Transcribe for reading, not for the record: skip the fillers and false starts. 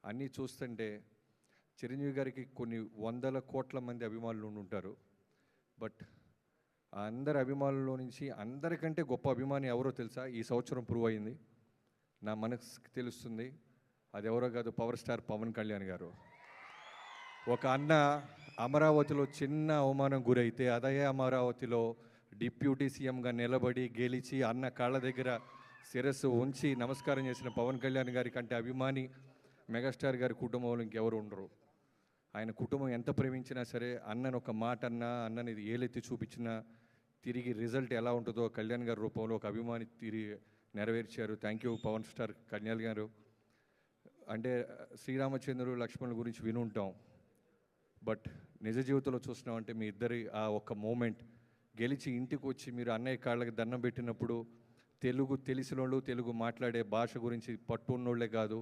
అన్నీ చూస్తుంటే చిరంజీవి గారికి కొన్ని వందల కోట్ల మంది అభిమానులు ఉంటారు. బట్ ఆ అందరి అభిమానుల్లో నుంచి అందరికంటే గొప్ప అభిమాని ఎవరో తెలుసా? ఈ సంవత్సరం ప్రూవ్ అయింది. నా మనసుకి తెలుస్తుంది. అది ఎవరో కాదు, పవర్ స్టార్ పవన్ కళ్యాణ్ గారు. ఒక అన్న అమరావతిలో చిన్న అవమానం గురైతే అదే అమరావతిలో డిప్యూటీ సీఎంగా నిలబడి గెలిచి అన్న కాళ్ళ దగ్గర శిరస్సు ఉంచి నమస్కారం చేసిన పవన్ కళ్యాణ్ గారి కంటే అభిమాని మెగాస్టార్ గారి కుటుంబంలో ఇంకెవరు ఉండరు. ఆయన కుటుంబం ఎంత ప్రేమించినా సరే అన్నను ఒక మాట అన్నా, అన్నని ఏలెత్తి చూపించినా తిరిగి రిజల్ట్ ఎలా ఉంటుందో కళ్యాణ్ గారి రూపంలో ఒక అభిమాని తిరిగి నెరవేర్చారు. Thank you Pawan star Kalyan గారు. అంటే శ్రీరామచంద్రుడు లక్ష్మణుల గురించి వినుంటాం, బట్ నిజ జీవితంలో చూస్తున్నామంటే మీ ఇద్దరి ఆ ఒక్క మూమెంట్ గెలిచి ఇంటికి వచ్చి మీరు అన్నయ్య కాళ్ళకి దండం పెట్టినప్పుడు తెలుగు తెలిసిన వాళ్ళు, తెలుగు మాట్లాడే భాష గురించి పట్టున్నోళ్లే కాదు,